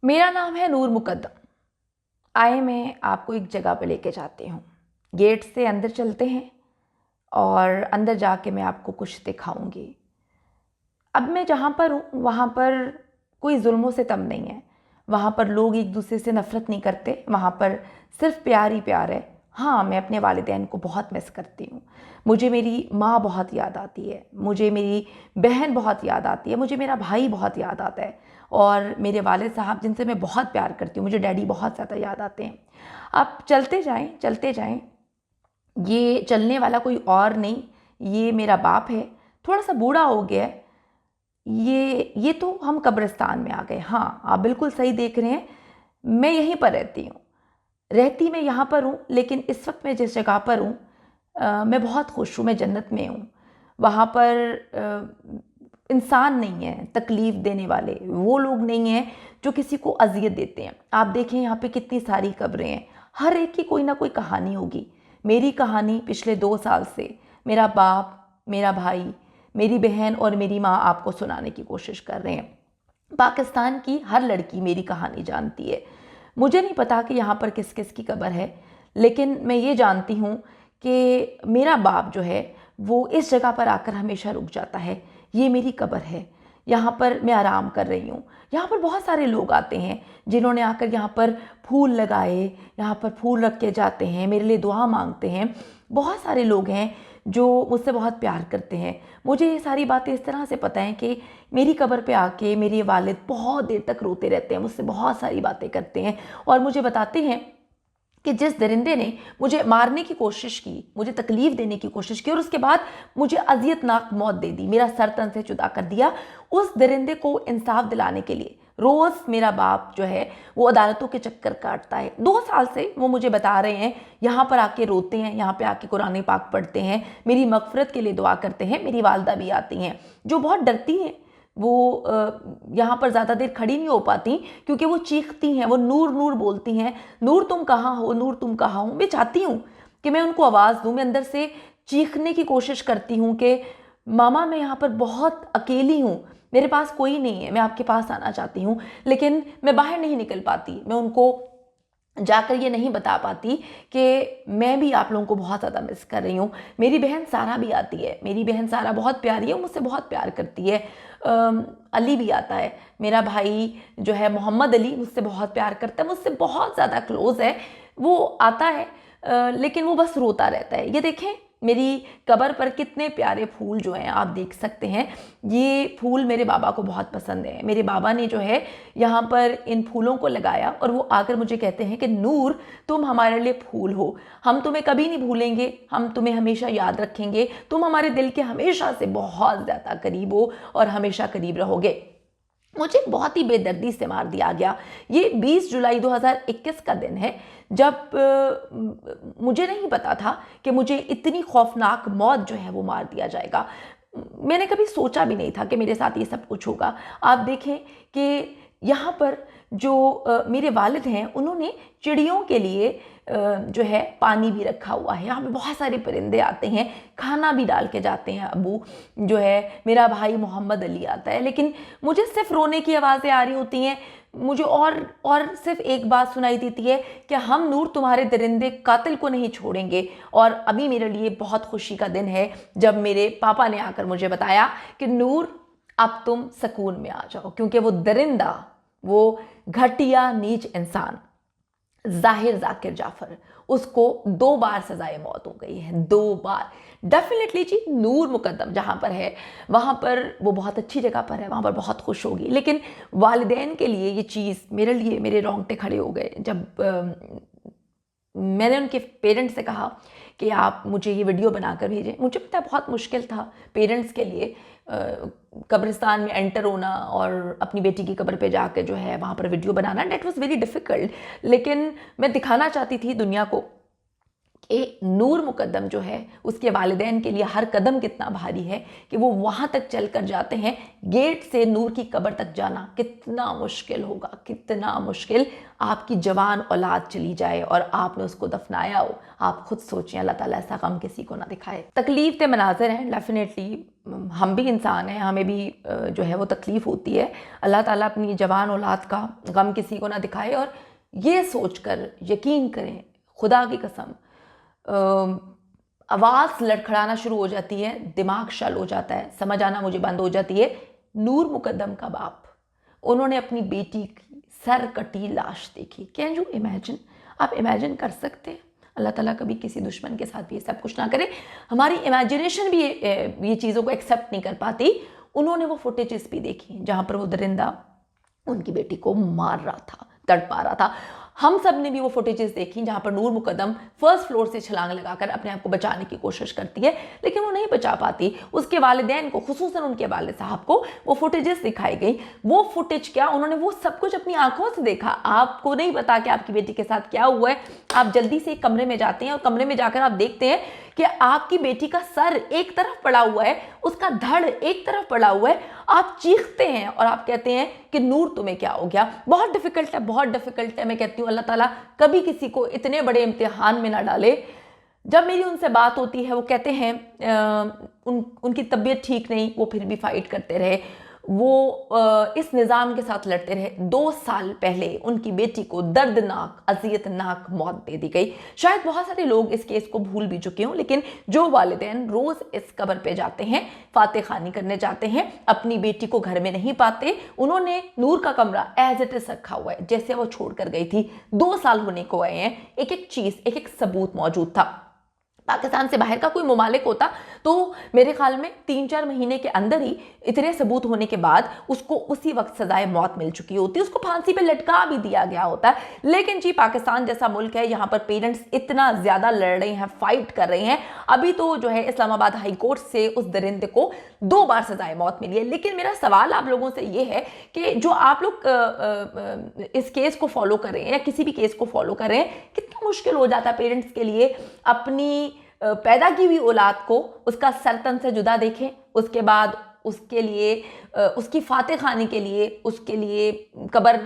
मेरा नाम है नूर मुकद्दम। आए मैं आपको एक जगह पे लेके जाती हूँ। गेट से अंदर चलते हैं और अंदर जाके मैं आपको कुछ दिखाऊंगी। अब मैं जहाँ पर हूँ वहाँ पर कोई जुल्म सितम नहीं है। वहाँ पर लोग एक दूसरे से नफ़रत नहीं करते। वहाँ पर सिर्फ प्यार ही प्यार है। हाँ, मैं अपने वालिदैन को बहुत मिस करती हूँ। मुझे मेरी माँ बहुत याद आती है, मुझे मेरी बहन बहुत याद आती है, मुझे मेरा भाई बहुत याद आता है और मेरे वालिद साहब जिनसे मैं बहुत प्यार करती हूँ, मुझे डैडी बहुत ज़्यादा याद आते हैं। आप चलते जाएं चलते जाएं। ये चलने वाला कोई और नहीं, ये मेरा बाप है। थोड़ा सा बूढ़ा हो गया है। ये तो हम कब्रिस्तान में आ गए। हाँ, आप बिल्कुल सही देख रहे हैं। मैं यहीं पर रहती मैं यहाँ पर हूँ, लेकिन इस वक्त मैं जिस जगह पर हूँ मैं बहुत खुश हूँ। मैं जन्नत में हूँ। वहाँ पर इंसान नहीं है तकलीफ़ देने वाले, वो लोग नहीं हैं जो किसी को अजियत देते हैं। आप देखें यहाँ पे कितनी सारी कब्रें हैं, हर एक की कोई ना कोई कहानी होगी। मेरी कहानी पिछले 2 साल से मेरा बाप, मेरा भाई, मेरी बहन और मेरी माँ आपको सुनाने की कोशिश कर रहे हैं। पाकिस्तान की हर लड़की मेरी कहानी जानती है। मुझे नहीं पता कि यहाँ पर किस किस की कब्र है, लेकिन मैं ये जानती हूँ कि मेरा बाप जो है वो इस जगह पर आकर हमेशा रुक जाता है। ये मेरी कब्र है, यहाँ पर मैं आराम कर रही हूँ। यहाँ पर बहुत सारे लोग आते हैं जिन्होंने आकर यहाँ पर फूल लगाए, यहाँ पर फूल रख के जाते हैं, मेरे लिए दुआ मांगते हैं। बहुत सारे लोग हैं जो मुझसे बहुत प्यार करते हैं। मुझे ये सारी बातें इस तरह से पता है कि मेरी कब्र पे आके मेरे वालिद बहुत देर तक रोते रहते हैं, मुझसे बहुत सारी बातें करते हैं और मुझे बताते हैं कि जिस दरिंदे ने मुझे मारने की कोशिश की, मुझे तकलीफ़ देने की कोशिश की और उसके बाद मुझे अजियतनाक मौत दे दी, मेरा सर तन से जुदा कर दिया, उस दरिंदे को इंसाफ दिलाने के लिए रोज़ मेरा बाप जो है वो अदालतों के चक्कर काटता है। 2 साल से वो मुझे बता रहे हैं, यहाँ पर आके रोते हैं, यहाँ पे आके कुरान पाक पढ़ते हैं, मेरी मगफरत के लिए दुआ करते हैं। मेरी वालदा भी आती हैं जो बहुत डरती हैं। वो यहाँ पर ज़्यादा देर खड़ी नहीं हो पाती क्योंकि वो चीखती हैं, वो नूर नूर बोलती हैं, नूर तुम कहाँ हो, नूर तुम कहाँ हो। मैं चाहती हूँ कि मैं उनको आवाज़ दूँ, मैं अंदर से चीखने की कोशिश करती हूँ कि मामा मैं यहाँ पर बहुत अकेली हूँ, मेरे पास कोई नहीं है, मैं आपके पास आना चाहती हूँ, लेकिन मैं बाहर नहीं निकल पाती। मैं उनको जाकर ये नहीं बता पाती कि मैं भी आप लोगों को बहुत ज़्यादा मिस कर रही हूँ। मेरी बहन सारा भी आती है, मेरी बहन सारा बहुत प्यारी है, मुझसे बहुत प्यार करती है। अली भी आता है, मेरा भाई जो है मोहम्मद अली मुझसे बहुत प्यार करता है, मुझसे बहुत ज़्यादा क्लोज़ है। वो आता है लेकिन वो बस रोता रहता है। ये देखें मेरी कब्र पर कितने प्यारे फूल जो हैं आप देख सकते हैं। ये फूल मेरे बाबा को बहुत पसंद है। मेरे बाबा ने जो है यहाँ पर इन फूलों को लगाया और वो आकर मुझे कहते हैं कि नूर तुम हमारे लिए फूल हो, हम तुम्हें कभी नहीं भूलेंगे, हम तुम्हें हमेशा याद रखेंगे, तुम हमारे दिल के हमेशा से बहुत ज़्यादा करीब हो और हमेशा करीब रहोगे। मुझे बहुत ही बेदर्दी से मार दिया गया। ये 20 जुलाई 2021 का दिन है जब मुझे नहीं पता था कि मुझे इतनी खौफनाक मौत जो है वो मार दिया जाएगा। मैंने कभी सोचा भी नहीं था कि मेरे साथ ये सब कुछ होगा। आप देखें कि यहाँ पर जो मेरे वालिद हैं उन्होंने चिड़ियों के लिए जो है पानी भी रखा हुआ है। यहाँ पे बहुत सारे परिंदे आते हैं, खाना भी डाल के जाते हैं अबू। जो है मेरा भाई मोहम्मद अली आता है, लेकिन मुझे सिर्फ रोने की आवाज़ें आ रही होती हैं। मुझे और सिर्फ एक बात सुनाई देती है कि हम नूर तुम्हारे दरिंदे कातिल को नहीं छोड़ेंगे। और अभी मेरे लिए बहुत खुशी का दिन है जब मेरे पापा ने आकर मुझे बताया कि नूर अब तुम सुकून में आ जाओ, क्योंकि वो दरिंदा, वो घटिया नीच इंसान जाहिर जाकिर जाफर, उसको 2 बार सजाए मौत हो गई है, 2 बार। डेफिनेटली जी नूर मुकद्दम जहाँ पर है वहाँ पर वो बहुत अच्छी जगह पर है, वहाँ पर बहुत खुश होगी। लेकिन वालिदैन के लिए ये चीज़, मेरे लिए मेरे रोंगटे खड़े हो गए जब मैंने उनके पेरेंट्स से कहा कि आप मुझे ये वीडियो बनाकर भेजें। मुझे पता है बहुत मुश्किल था पेरेंट्स के लिए कब्रिस्तान में एंटर होना और अपनी बेटी की कब्र पे जाकर जो है वहाँ पर वीडियो बनाना। डेट वॉज वेरी डिफ़िकल्ट, लेकिन मैं दिखाना चाहती थी दुनिया को कि नूर मुकद्दम जो है उसके वालिदैन के लिए हर कदम कितना भारी है कि वो वहाँ तक चल कर जाते हैं। गेट से नूर की कब्र तक जाना कितना मुश्किल होगा, कितना मुश्किल। आपकी जवान औलाद चली जाए और आपने उसको दफनाया हो, आप खुद सोचें। अल्लाह ताला ऐसा गम किसी को ना दिखाए। तकलीफ के मनाज़र हैं डेफिनेटली, हम भी इंसान हैं, हमें भी जो है वो तकलीफ़ होती है। अल्लाह ताला अपनी जवान औलाद का गम किसी को ना दिखाए। और ये सोचकर यकीन करें, खुदा की कसम, आवाज़ लड़खड़ाना शुरू हो जाती है, दिमाग शल हो जाता है, समझ आना मुझे बंद हो जाती है। नूर मुकद्दम का बाप, उन्होंने अपनी बेटी की सर कटी लाश देखी। Can you imagine? आप इमेजिन कर सकते हैं? अल्लाह ताला कभी किसी दुश्मन के साथ भी ये सब कुछ ना करे। हमारी इमेजिनेशन भी ये चीज़ों को एक्सेप्ट नहीं कर पाती। उन्होंने वो फुटेजेस भी देखी जहाँ पर वो दरिंदा उनकी बेटी को मार रहा था, तड़पा रहा था। हम सब ने भी वो फुटेजेस देखी जहाँ पर नूर मुकद्दम फर्स्ट फ्लोर से छलांग लगाकर अपने आप को बचाने की कोशिश करती है, लेकिन वो नहीं बचा पाती। उसके वालिदैन को, खुसूसन उनके वालिद साहब को, वो फुटेजेस दिखाई गई। वो फुटेज क्या, उन्होंने वो सब कुछ अपनी आंखों से देखा। आपको नहीं पता कि आपकी बेटी के साथ क्या हुआ है। आप जल्दी से एक कमरे में जाते हैं और कमरे में जाकर आप देखते हैं कि आपकी बेटी का सर एक तरफ पड़ा हुआ है, उसका धड़ एक तरफ पड़ा हुआ है। आप चीखते हैं और आप कहते हैं कि नूर तुम्हें क्या हो गया। बहुत डिफिकल्ट है, बहुत डिफिकल्ट है। मैं कहती हूँ अल्लाह ताला कभी किसी को इतने बड़े इम्तिहान में ना डाले। जब मेरी उनसे बात होती है, वो कहते हैं उनकी तबीयत ठीक नहीं, वो फिर भी फाइट करते रहे, वो इस निज़ाम के साथ लड़ते रहे। 2 साल पहले उनकी बेटी को दर्दनाक, अज़ियतनाक मौत दे दी गई। शायद बहुत सारे लोग इस केस को भूल भी चुके हों, लेकिन जो वालिदैन रोज़ इस कब्र पे जाते हैं, फाते खानी करने जाते हैं, अपनी बेटी को घर में नहीं पाते, उन्होंने नूर का कमरा एज इट इज रखा हुआ है जैसे वो छोड़ कर गई थी। 2 साल होने को आए हैं, एक एक चीज़, एक एक सबूत मौजूद था। पाकिस्तान से बाहर का कोई मुमालिक होता तो मेरे ख्याल में 3-4 महीने के अंदर ही इतने सबूत होने के बाद उसको उसी वक्त सजाए मौत मिल चुकी होती, उसको फांसी पे लटका भी दिया गया होता। लेकिन जी पाकिस्तान जैसा मुल्क है, यहाँ पर पेरेंट्स इतना ज़्यादा लड़ रहे हैं, फाइट कर रहे हैं। अभी तो जो है इस्लामाबाद हाई कोर्ट से उस दरिंदे को 2 बार सजाए मौत मिली है। लेकिन मेरा सवाल आप लोगों से ये है कि जो आप लोग इस केस को फॉलो कर रहे हैं या किसी भी केस को फॉलो कर रहे हैं, कितना मुश्किल हो जाता है पेरेंट्स के लिए अपनी पैदा की हुई औलाद को उसका सर तन से जुदा देखें, उसके बाद उसके लिए उसकी फाते खानी के लिए, उसके लिए कब्र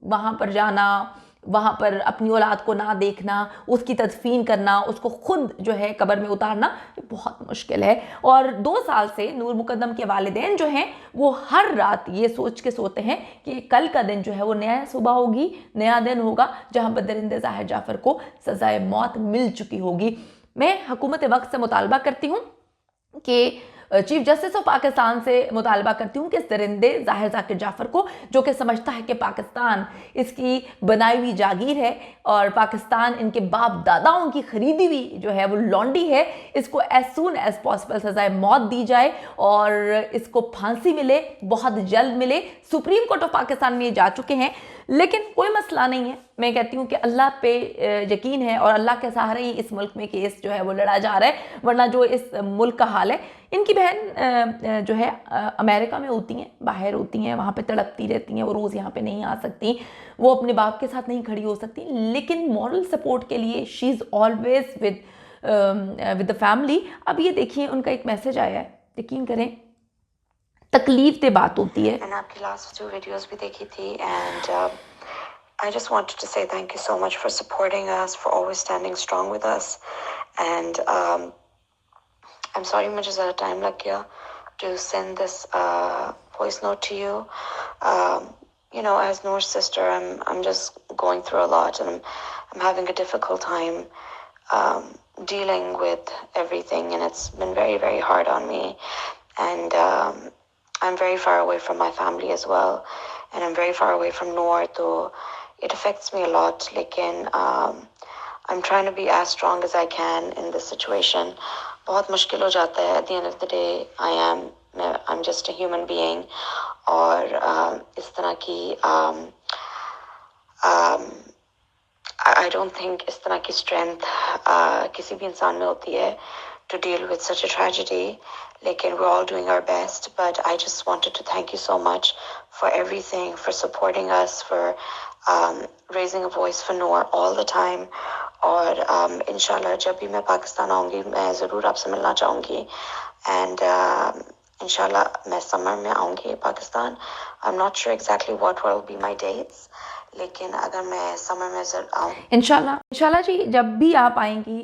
वहाँ पर जाना, वहाँ पर अपनी औलाद को ना देखना, उसकी तदफीन करना, उसको खुद जो है कब्र में उतारना, ये बहुत मुश्किल है। और 2 साल से नूर मुकद्दम के वालिदैन जो हैं वो हर रात ये सोच के सोते हैं कि कल का दिन जो है वो नया सुबह होगी, नया दिन होगा जहाँ पर दरिंदे ज़ाहिर जाफ़र को सज़ाए मौत मिल चुकी होगी। मैं हुकूमत वक्त से मुतालबा करती हूँ कि चीफ जस्टिस ऑफ पाकिस्तान से मुतालबा करती हूँ कि इस दरिंदे ज़ाहिर ज़ाकिर जाफ़र को, जो कि समझता है कि पाकिस्तान इसकी बनाई हुई जागीर है और पाकिस्तान इनके बाप दादाओं की खरीदी हुई जो है वो लौंडी है, इसको एज सून एज पॉसिबल सज़ाए मौत दी जाए और इसको फांसी मिले, बहुत जल्द मिले। सुप्रीम कोर्ट ऑफ पाकिस्तान में ये जा चुके हैं, लेकिन कोई मसला नहीं है। मैं कहती हूँ कि अल्लाह पे यकीन है और अल्लाह के सहारे ही इस मुल्क में केस जो है वो लड़ा जा रहा है। वरना जो इस मुल्क का हाल है, इनकी बहन जो है अमेरिका में होती हैं, बाहर होती हैं, वहाँ पे तड़पती रहती हैं, वो रोज़ यहाँ पे नहीं आ सकती, वो अपने बाप के साथ नहीं खड़ी हो सकती, लेकिन मॉरल सपोर्ट के लिए she is always with the family. अब ये देखिए उनका एक मैसेज आया है, यकीन करें तकलीफ दे बात होती है। मैंने आपकी लास्ट 2 वीडियोस भी देखी थी and I just wanted to say thank you so much for supporting us, for always standing strong with us. And I'm sorry मुझे ज़रा time लग गया to send this voice note to you. You know, as Noor's sister, I'm just going through a lot, and I'm having a difficult time dealing with everything, and it's been very, very hard on me. And I'm very far away from my family as well, and I'm very far away from Noor, so it affects me a lot. Lekin I'm trying to be as strong as I can in this situation. बहुत मुश्किल हो जाता है. At the end of the day, I'm just a human being. और इस तरह की I don't think इस तरह की strength किसी भी इंसान में होती है to deal with such a tragedy. Lekin we're all doing our best, but I just wanted to thank you so much for everything, for supporting us, for raising a voice for Noor all the time. और इंशाल्लाह जब भी मैं पाकिस्तान आऊँगी मैं ज़रूर आपसे मिलना चाहूँगी. And इंशाल्लाह मैं समर में आऊँगी Pakistan. I'm not sure exactly what will be my dates, लेकिन अगर मैं समर में आऊँ इंशाल्लाह जी, जब भी आप आएंगी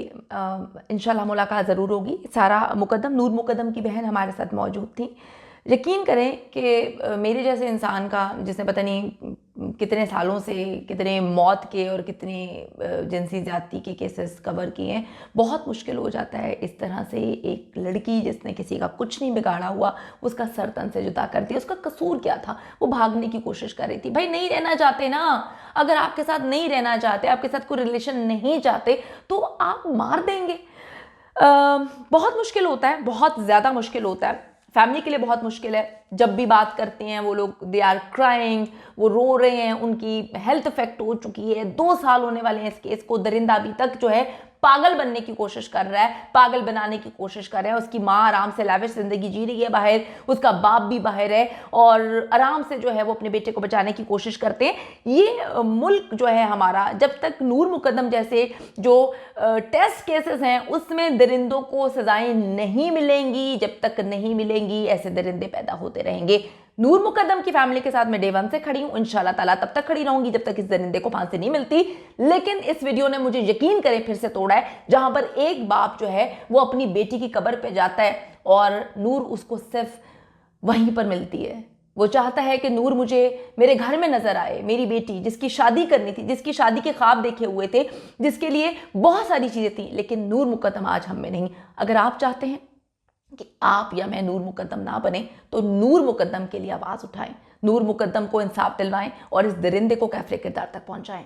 इंशाल्लाह मुलाकात ज़रूर होगी। सारा मुकद्दम, नूर मुकद्दम की बहन हमारे साथ मौजूद थी। यकीन करें कि मेरे जैसे इंसान का, जिसने पता नहीं कितने सालों से कितने मौत के और कितने जिनसी ज़्यादती के केसेस कवर किए हैं, बहुत मुश्किल हो जाता है इस तरह से एक लड़की जिसने किसी का कुछ नहीं बिगाड़ा हुआ उसका सर तन से जुदा कर दिया। उसका कसूर क्या था? वो भागने की कोशिश कर रही थी। भाई नहीं रहना चाहते ना, अगर आपके साथ नहीं रहना चाहते, आपके साथ कोई रिलेशन नहीं चाहते, तो आप मार देंगे। बहुत मुश्किल होता है, बहुत ज़्यादा मुश्किल होता है, फैमिली के लिए बहुत मुश्किल है। जब भी बात करते हैं वो लोग, दे आर क्राइंग, वो रो रहे हैं, उनकी हेल्थ इफेक्ट हो चुकी है, 2 साल होने वाले हैं इस केस को। दरिंदा अभी तक जो है पागल बनने की कोशिश कर रहा है, पागल बनाने की कोशिश कर रहा है। उसकी माँ आराम से लाविश जिंदगी जी रही है बाहर, उसका बाप भी बाहर है और आराम से जो है वो अपने बेटे को बचाने की कोशिश करते हैं। ये मुल्क जो है हमारा, जब तक नूर मुकद्दम जैसे जो टेस्ट केसेस हैं उसमें दरिंदों को सजाएं नहीं मिलेंगी, जब तक नहीं मिलेंगी ऐसे दरिंदे पैदा होते रहेंगे। नूर मुकद्दम की फैमिली के साथ मैं डे 1 से खड़ी हूं, इंशाल्लाह ताला तब तक खड़ी रहूंगी जब तक इस दरिंदे को फांसी नहीं मिलती। लेकिन इस वीडियो ने मुझे यकीन करें फिर से तोड़ा है, जहां पर एक बाप जो है वो अपनी बेटी की कब्र पे जाता है और नूर उसको सिर्फ वहीं पर मिलती है। वो चाहता है कि नूर मुझे मेरे घर में नजर आए, मेरी बेटी जिसकी शादी करनी थी, जिसकी शादी के ख्वाब देखे हुए थे, जिसके लिए बहुत सारी चीजें थी, लेकिन नूर मुकद्दम आज हम में नहीं। अगर आप चाहते हैं कि आप या मैं नूर मुकद्दम ना बने, तो नूर मुकद्दम के लिए आवाज उठाएं, नूर मुकद्दम को इंसाफ दिलवाएं और इस दरिंदे को कैफरे किरदार तक पहुंचाएं।